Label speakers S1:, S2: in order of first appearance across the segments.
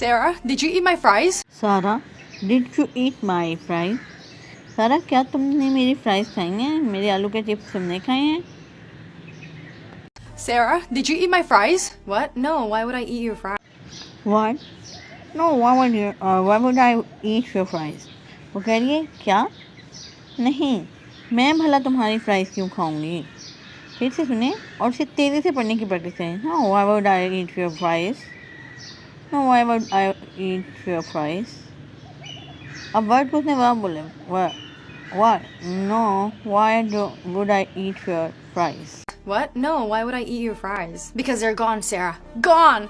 S1: Sarah, did you eat my fries?
S2: सारा, did you eat my fries? सारा, क्या तुमने मेरी फ्राइज खाई हैं? मेरे आलू के चिप्स तुमने खाए हैं?
S1: Sarah, did you eat my fries? What? No, why would I eat your fries?
S2: What? No, why would I eat your fries? वो कह रही है क्या? नहीं, मैं भला तुम्हारी फ्राइज क्यों खाऊंगी? फिर से सुने और उसे तेज़ी से पढ़ने की प्रैक्टिस करें. No, why would I eat your fries? No, why would I eat your fries? अब वर्ड को उसने वर्ब बोले. What? No, would I eat your fries?
S1: What? No, why would I eat your fries? Because they're gone, Sarah. Gone!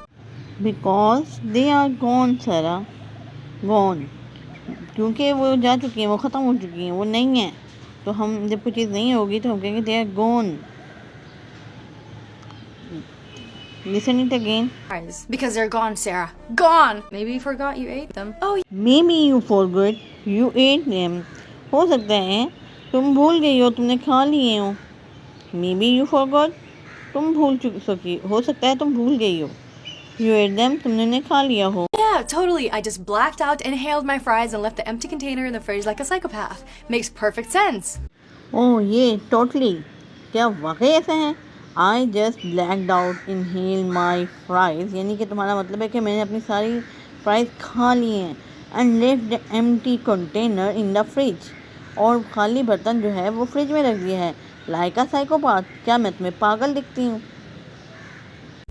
S2: Because they are gone, Sarah. Gone. क्योंकि वो जा चुकी हैं, वो ख़त्म हो चुकी हैं, वो नहीं है. तो हम जब कोई चीज़ नहीं होगी तो हम कहेंगे they are gone. Listen it again.
S1: Fries. Because they're gone, Sarah. Gone! Maybe you forgot you ate them. Oh,
S2: Maybe you forgot you ate them. हो सकता है तुम भूल गई हो, तुमने खा लिए हो. Maybe you forgot. तुम भूल चुकी हो सकता है तुम भूल गई हो. You ate them. तुमने उन्हें खा लिया हो.
S1: yeah, totally. I just blacked out, inhaled my fries, and left the empty container in the fridge like a psychopath. Makes perfect sense.
S2: ओह ये totally. क्या वाकई ऐसा है? I just blacked out inhaled my fries. यानी कि तुम्हारा मतलब है कि मैंने अपनी सारी फ्राइज खा ली हैं. And left the empty container in the fridge. और खाली बर्तन जो है वो फ्रिज में रख दिया है. Like a psychopath. क्या मैं तुम्हें पागल दिखती हूँ?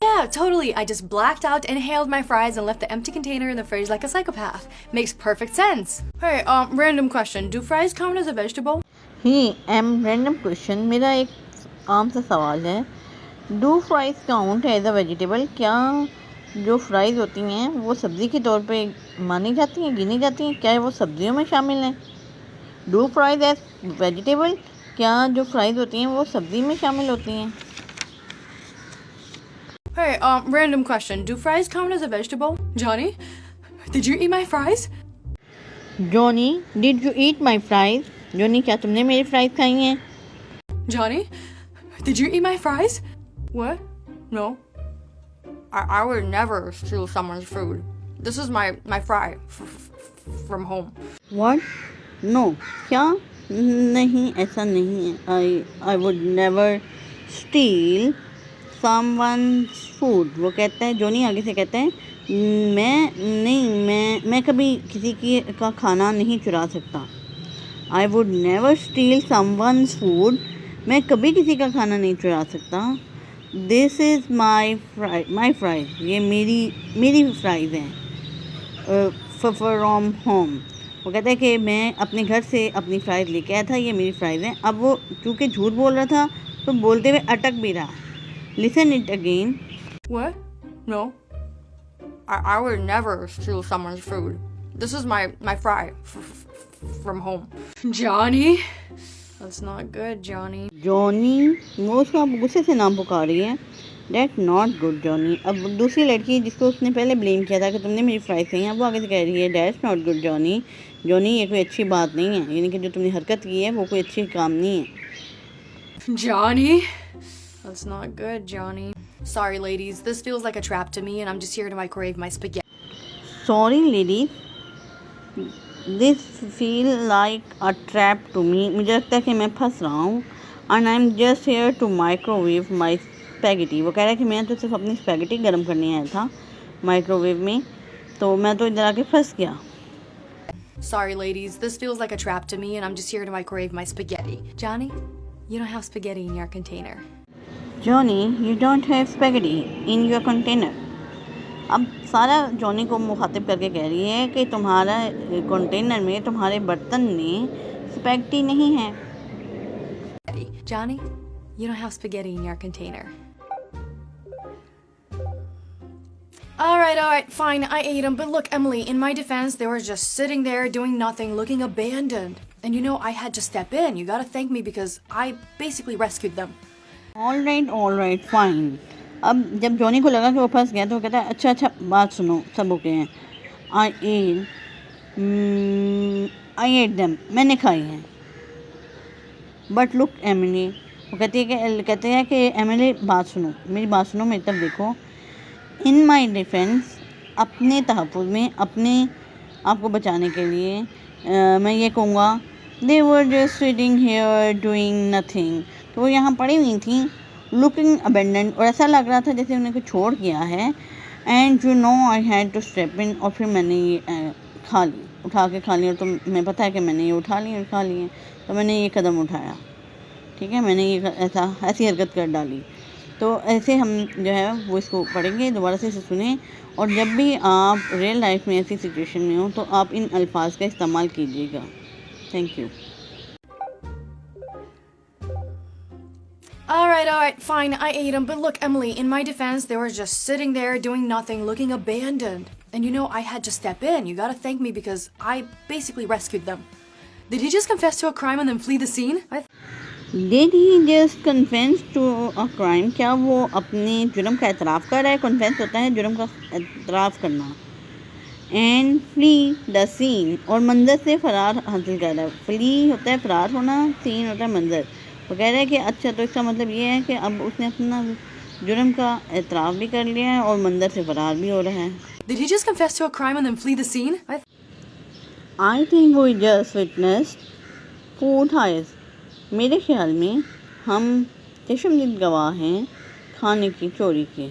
S1: Yeah, totally. I just blacked out, inhaled my fries, and left the empty container in the fridge like a psychopath. Makes perfect sense. Hey, random question. Do fries count as a vegetable?
S2: Random question. मेरा एक आम सा सवाल है. Do fries count as a vegetable? क्या जो fries होती हैं वो सब्ज़ी के तौर पे मानी जाती हैं, गिनी जाती हैं? क्या वो सब्जियों में शामिल हैं? Do fries as vegetable? क्या जो फ्राइज होती हैं वो सब्ज़ी में शामिल होती हैं?
S1: Hey, random question. Do fries count as a vegetable? Johnny, did you eat my fries?
S2: Johnny, did you eat my fries? Johnny, क्या तुमने मेरी फ्राइज खाई हैं?
S1: Johnny, did you eat my fries? What? No. I would never steal someone's food. This is my fry from home.
S2: What? No. क्या? नहीं, ऐसा नहीं है. I would never steal someone's food. वो कहता है, जोनी आगे से कहता है मैं कभी किसी की का खाना नहीं चुरा सकता. I would never steal someone's food. मैं कभी किसी का खाना नहीं चुरा सकता. This is my fries. ये मेरी फ्राइज़ हैं. From home. वो कहता है कि मैं अपने घर से अपनी फ्राइज़ लेके आया था, ये मेरी फ्राइज़ हैं. अब वो चूँकि झूठ बोल रहा था तो बोलते हुए अटक भी रहा. Listen it again.
S1: What? No. I would never steal someone's food. This is my fry from home. Johnny? That's not good, Johnny.
S2: Johnny, वो उसको अब गुस्से से नाम पुकार रही है. That's not good, Johnny. अब दूसरी लड़की जिसको उसने पहले ब्लेम किया था कि तुमने मेरी फ्राइज खाई हैं, अब वो आगे से कह रही है That's not good, Johnny. Johnny, ये कोई अच्छी बात नहीं है. यानी कि जो तुमने हरकत की है वो कोई अच्छी काम नहीं है.
S1: Johnny? That's not good, Johnny. Sorry, ladies. This feels like a trap to me, and I'm just here to microwave my spaghetti.
S2: Sorry, ladies. This feel like a trap to me. मुझे लगता है कि मैं फंस रहा हूँ. And I'm just here to microwave my spaghetti. वो कह रहा है कि मैं तो सिर्फ अपनी स्पैगेटी गर्म करने आया था माइक्रोवेव में, तो मैं तो इधर आके फंस गया.
S1: Sorry, ladies. This feels like a trap to me, and I'm just here to microwave my spaghetti. Johnny, you don't have spaghetti in your container.
S2: Johnny, you don't have spaghetti in your container. अब सारा Johnny को मुखातिब करके कह रही है कि तुम्हारा कंटेनर में, तुम्हारे बर्तन में स्पैगेटी नहीं है.
S1: Johnny, you don't have spaghetti in your container. All right, fine, I ate them. But look, Emily, in my defense, they were just sitting there doing nothing, looking abandoned. And you know, I had to step in. You gotta thank me because I basically rescued them.
S2: All right, fine. अब जब Johnny को लगा कि वो फंस गया तो वो कहता है अच्छा बात सुनो, सब ओके हैं. I ate them. मैंने खाई हैं. But look, Emily. वो कहते हैं कि एमिली बात सुनो, मेरी बात सुनो, मेरी तरफ देखो. In my defense, अपने तहफ़्फ़ुज़ में, अपने आप को बचाने के लिए मैं ये कहूँगा they were just sitting here doing nothing. तो वो यहाँ पड़ी हुई थी लुकिंग अबेंडेंट, और ऐसा लग रहा था जैसे उन्हें कुछ छोड़ गया है। And you know I had to step in, और फिर मैंने ये खा ली, उठा के खा ली। और तो मैं पता है कि मैंने ये उठा ली और खा ली है, तो मैंने ये कदम उठाया, ठीक है, मैंने ये ऐसी हरकत कर डाली। तो ऐसे हम जो है वो इसको पढ़ेंगे, दोबारा से इसे सुने, और जब भी आप रियल लाइफ में ऐसी सिचुएशन में हो तो आप इन अल्फाज का इस्तेमाल कीजिएगा। Thank you.
S1: All right, fine, I ate them. But look, Emily, in my defense, they were just sitting there doing nothing, looking abandoned. And you know, I had to step in. You gotta thank me because I basically rescued them. Did he just confess to a crime and then flee the scene?
S2: Did he just confess to a crime? क्या वो अपने जुर्म का एतराफ़ कर रहा है? Confess होता है जुर्म का एतराफ़ करना। एंड फ्ली द सीन, और मंजर से फ़रार हासिल कर रहा है। फ्ली होता है फ़रार होना, सीन होता है मंजर। वो कह रहा है कि अच्छा, तो इसका मतलब ये है कि अब उसने अपना जुर्म का एतराफ़ भी कर लिया है और मंजर से फ़रार भी हो रहा है।
S1: Did he just confess to a crime and then flee the scene?
S2: I think we just witnessed food heist. मेरे ख्याल में हम चश्मदीद गवाह हैं खाने की चोरी के।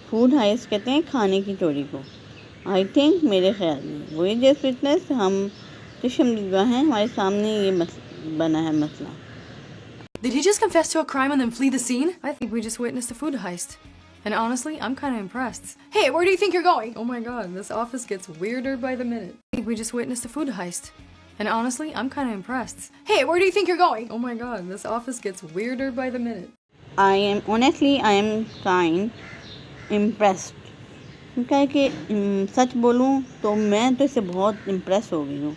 S2: फूड हाइस्ट कहते हैं खाने की चोरी को। आई थिंक मेरे ख्याल में वही जस्ट विटनेस, हम चश्मदीद गवाह हैं, हमारे सामने ये बना है मसला।
S1: Did he just confess to a crime and then flee the scene? I think we just witnessed a food heist. And honestly, I'm kind of impressed. Hey, where do you think you're going? Oh my god, this office gets weirder by the minute. I think we just witnessed a food heist. And honestly, I'm kind of impressed. Hey, where do you think you're going? Oh my god, this office gets weirder by the minute.
S2: I am kind impressed. क्या है कि सच बोलूँ तो मैं तो इससे बहुत impress हो गई हूँ।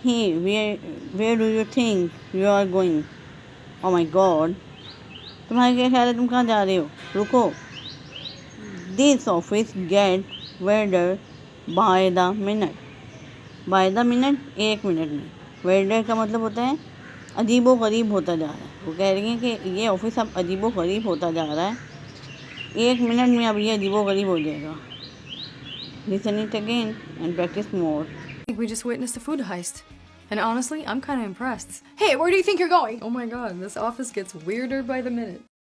S2: Hey, where do you think you are going? Oh my God, तुम्हारा क्या ख्याल है, तुम कहाँ जा रहे हो? रुको। This office get weirder by the minute. By the minute, 1 minute में। weirder का मतलब होता है अजीबो गरीब होता जा रहा है। वो कह रही हैं कि ये ऑफिस अब अजीबो गरीब होता जा रहा है, 1 मिनट में अब ये अजीबो गरीब हो जाएगा। Listen it again and practice more.
S1: I think we just witnessed a food heist. And honestly, I'm kind of impressed. Hey, where do you think you're going? Oh my god, this office gets weirder by the minute.